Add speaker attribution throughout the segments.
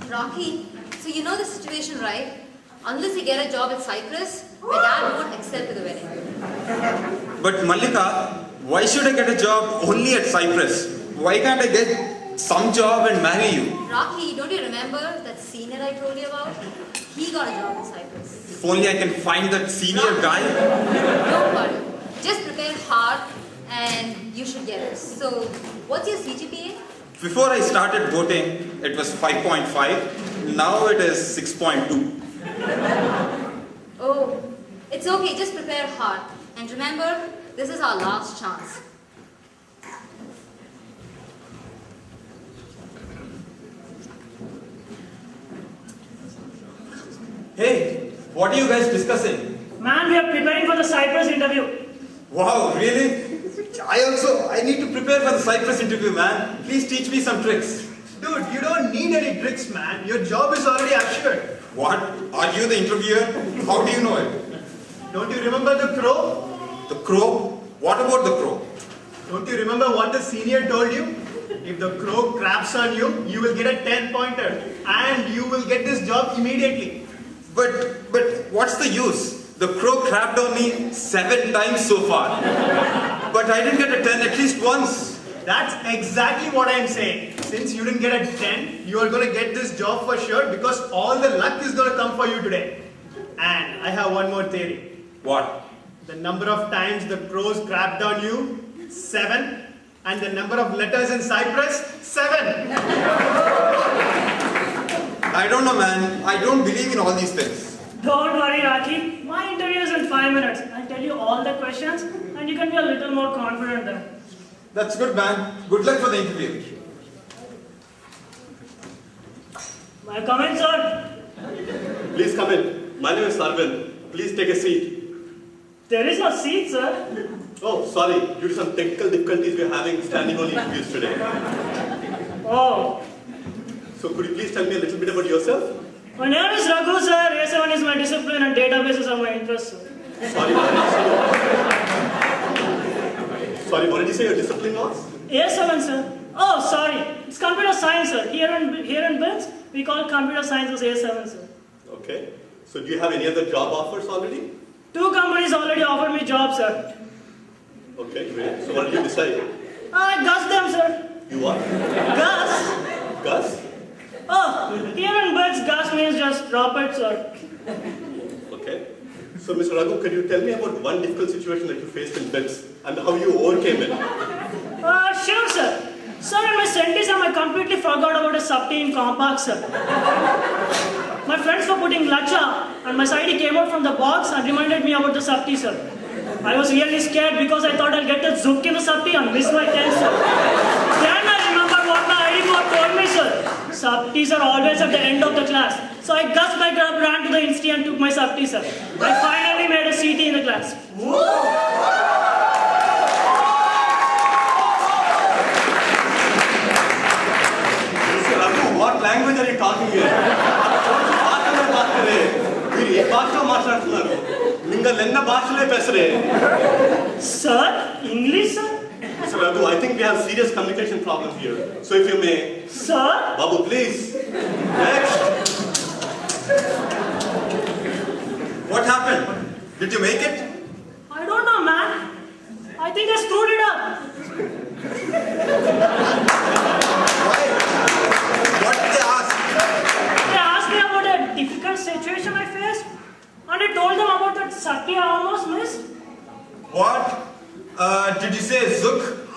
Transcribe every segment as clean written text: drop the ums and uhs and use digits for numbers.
Speaker 1: Rocky, so you know the situation, right? Unless you get a job at Cyprus, my dad won't accept to the wedding.
Speaker 2: But Mallika, why should I get a job only at Cyprus? Why can't I get some job and marry you?
Speaker 1: Rocky, don't you remember that senior I told you about? He got a job in Cyprus.
Speaker 2: If only I can find that senior guy.
Speaker 1: Don't worry. Just prepare hard and you should get it. So, what's your CGPA?
Speaker 2: Before I started voting, it was 5.5. Now it is 6.2.
Speaker 1: Oh, it's okay. Just prepare hard. And remember, this is our last chance.
Speaker 2: Hey, what are you guys discussing?
Speaker 3: Man, we are preparing for the Cyprus interview.
Speaker 2: Wow, really? I need to prepare for the Cyprus interview, man. Please teach me some tricks.
Speaker 4: Dude, you don't need any tricks, man. Your job is already assured.
Speaker 2: What? Are you the interviewer? How do you know it?
Speaker 4: Don't you remember the crow?
Speaker 2: The crow? What about the crow?
Speaker 4: Don't you remember what the senior told you? If the crow craps on you, you will get a 10-pointer. And you will get this job immediately.
Speaker 2: But what's the use? The crow crapped on me 7 times so far. But I didn't get a 10 at least once.
Speaker 4: That's exactly what I'm saying. Since you didn't get a 10, you are going to get this job for sure because all the luck is going to come for you today. And I have one more theory.
Speaker 2: What?
Speaker 4: The number of times the crows crapped on you, 7. And the number of letters in Cyprus, 7.
Speaker 2: I don't know, man. I don't believe in all these things.
Speaker 3: Don't worry, Rocky. My interview is in 5 minutes. I'll tell you all the questions and you can be a little more confident then.
Speaker 2: That's good, man. Good luck for the interview.
Speaker 3: May I come in, sir?
Speaker 5: Please come in. My name is Arvind. Please take a seat.
Speaker 3: There is no seat, sir.
Speaker 5: Oh, sorry. Due to some technical difficulties, we are having standing only interviews today.
Speaker 3: Oh.
Speaker 5: So could you please tell me a little bit about yourself?
Speaker 3: My name is Raghu, sir. A7 is my discipline and databases are my interest, sir.
Speaker 5: Sorry, what did you say your discipline was?
Speaker 3: A7, sir. Oh, sorry. It's computer science, sir. Here in BIMS, we call computer science as A7, sir.
Speaker 5: Okay. So do you have any other job offers already?
Speaker 3: 2 companies already offered me jobs, sir.
Speaker 5: Okay, great. So what did you decide?
Speaker 3: I gussed them, sir.
Speaker 5: You what?
Speaker 3: Gus?
Speaker 5: Gus?
Speaker 3: Oh, here in BIMS, gus means just drop it, sir.
Speaker 5: Okay. So Mr. Raghu, can you tell me about one difficult situation that you faced in BITS and how you overcame it?
Speaker 3: Sure, sir. Sir, in my sentism, I completely forgot about a subt in Compact, sir. My friends were putting Lacha, and my side came out from the box and reminded me about the subt, sir. I was really scared because I thought I'll get a zook in the subt and miss my 10, sir. Then I remembered what my ID card told me, sir. Subts are always at the end of the class. So I gussed my grub, ran to the insti and took my subt, sir. I finally made a CT in the class.
Speaker 5: What language are you talking here?
Speaker 3: Sir, English, sir?
Speaker 5: Mr. Raghu, I think we have serious communication problems here. So if you may.
Speaker 3: Sir?
Speaker 5: Babu, please. Next.
Speaker 2: What happened? Did you make it?
Speaker 3: I don't know, man. I think I screwed it up.
Speaker 2: Why? What did they ask?
Speaker 3: They asked me about a difficult situation I faced, and I told them about that sati I almost missed.
Speaker 2: What? Did you say Zook?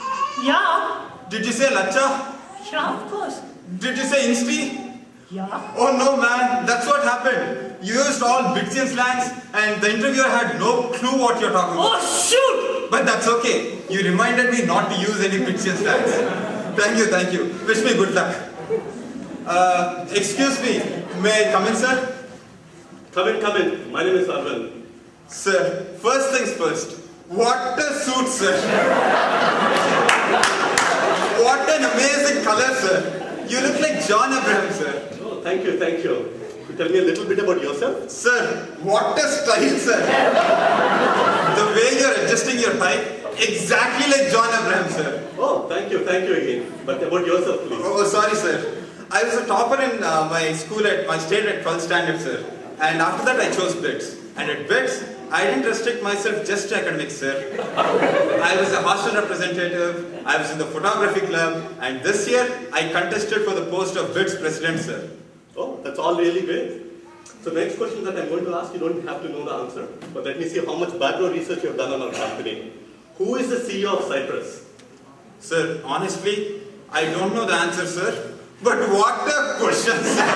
Speaker 3: Yeah.
Speaker 2: Did you say Lacha?
Speaker 3: Yeah, of course.
Speaker 2: Did you say Insti?
Speaker 3: Yeah.
Speaker 2: Oh no, man, that's what happened. You used all Bitsian slangs and the interviewer had no clue what you're talking about.
Speaker 3: Oh, shoot!
Speaker 2: But that's okay. You reminded me not to use any Bitsian slangs. Thank you. Wish me good luck. Excuse me, may I come in, sir?
Speaker 5: Come in. My name is Arvind.
Speaker 2: Sir, first things first. What a suit, sir. What an amazing color, sir. You look like John Abraham, sir.
Speaker 5: Oh, thank you. Could you tell me a little bit about yourself?
Speaker 2: Sir, what a style, sir. The way you're adjusting your tie, exactly like John Abraham, sir.
Speaker 5: Oh, thank you again. But about yourself, please.
Speaker 2: Oh, sorry, sir. I was a topper in my school at my state at 12th standard, sir. And after that, I chose BITS. And at BITS, I didn't restrict myself just to academics, sir. I was a hostel representative, I was in the photography club, and this year, I contested for the post of BITS president, sir.
Speaker 5: Oh, that's all really great. So the next question that I'm going to ask, you don't have to know the answer. But let me see how much background research you have done on our company. Who is the CEO of Cyprus?
Speaker 2: Sir, honestly, I don't know the answer, sir. But what a question, sir.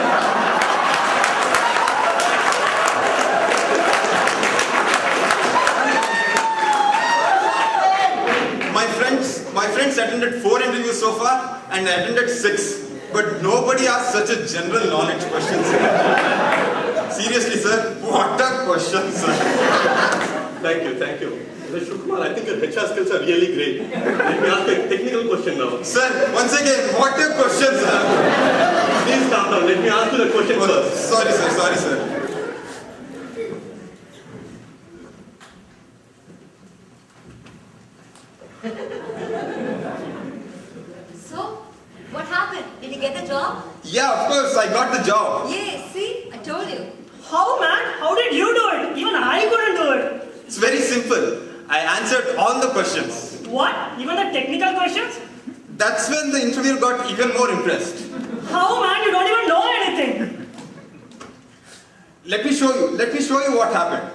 Speaker 2: My friends attended 4 interviews so far, and I attended 6. But nobody asked such a general knowledge question, sir. Seriously, sir, what a question, sir.
Speaker 5: Thank you, thank you. Mr. Shukmal, I think your HR skills are really great. Let me ask a technical question now.
Speaker 2: Sir, once again, what a question, sir.
Speaker 5: Please calm down. Let me ask you the question first.
Speaker 2: Sorry, sir.
Speaker 1: So, what happened? Did you get the job?
Speaker 2: Yeah, of course, I got the job.
Speaker 1: Yeah, see? I told you.
Speaker 3: How, man? How did you do it? Even I couldn't do it.
Speaker 2: It's very simple. I answered all the questions.
Speaker 3: What? Even the technical questions?
Speaker 2: That's when the interviewer got even more impressed.
Speaker 3: How, man? You don't even know anything.
Speaker 2: Let me show you what happened.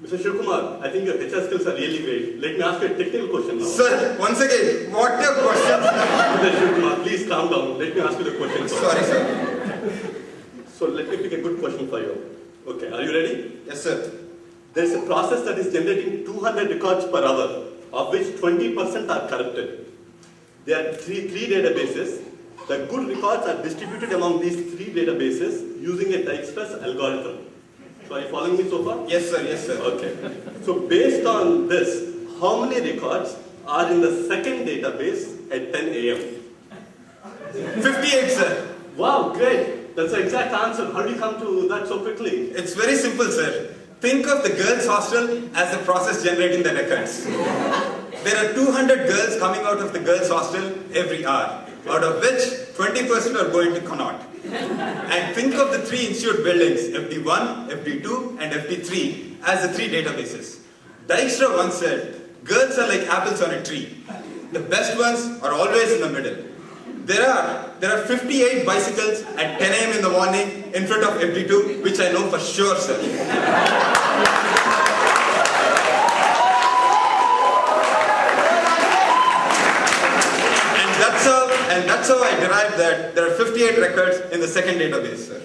Speaker 5: Mr. Shivkumar, I think your HR skills are really great. Let me ask you a technical question now.
Speaker 2: Sir, once again, what a question.
Speaker 5: Mr. Shivkumar, please calm down. Let me ask you the question first.
Speaker 2: Sorry, sir.
Speaker 5: So let me pick a good question for you. Okay, are you ready?
Speaker 2: Yes, sir.
Speaker 5: There is a process that is generating 200 records per hour, of which 20% are corrupted. There are three databases. The good records are distributed among these 3 databases using a Dijkstra's algorithm. So are you following me so far?
Speaker 2: Yes, sir.
Speaker 5: Okay. So based on this, how many records are in the second database at 10 a.m.?
Speaker 2: 58, sir.
Speaker 5: Wow, great. That's the exact answer. How did you come to that so quickly?
Speaker 2: It's very simple, sir. Think of the girls' hostel as the process generating the records. There are 200 girls coming out of the girls' hostel every hour, out of which 20% are going to Connaught. And think of the 3 institute buildings, FD1, FD2, and FD3, as the 3 databases. Dijkstra once said, girls are like apples on a tree. The best ones are always in the middle. There are 58 bicycles at 10 a.m. in the morning in front of FD2, which I know for sure, sir. And that's how I derived that there are 58 records in the second database, sir.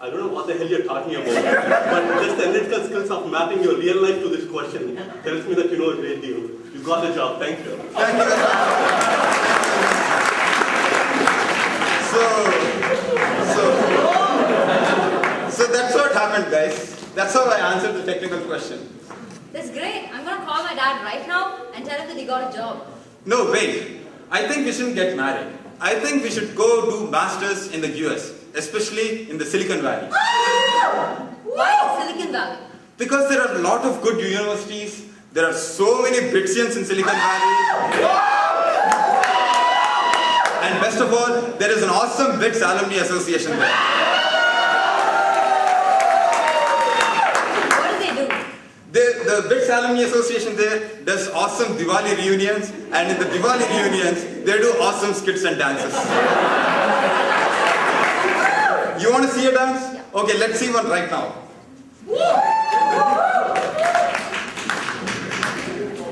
Speaker 5: I don't know what the hell you're talking about, but just the analytical skills of mapping your real life to this question tells me that you know a great deal. You got the job. Thank you.
Speaker 2: Thank you. So that's what happened, guys. That's how I answered the technical question.
Speaker 1: That's great. I'm gonna call my dad right now and tell him that he got a job.
Speaker 2: No, wait. I think we shouldn't get married. I think we should go do masters in the US, especially in the Silicon Valley.
Speaker 1: Why Silicon Valley?
Speaker 2: Because there are a lot of good universities. There are so many Bitsians in Silicon Valley. And best of all, there is an awesome BITS Alumni Association there.
Speaker 1: What do they do?
Speaker 2: The BITS Alumni Association there does awesome Diwali reunions, and in the Diwali reunions, they do awesome skits and dances. You want to see a dance? Okay, let's see one right now.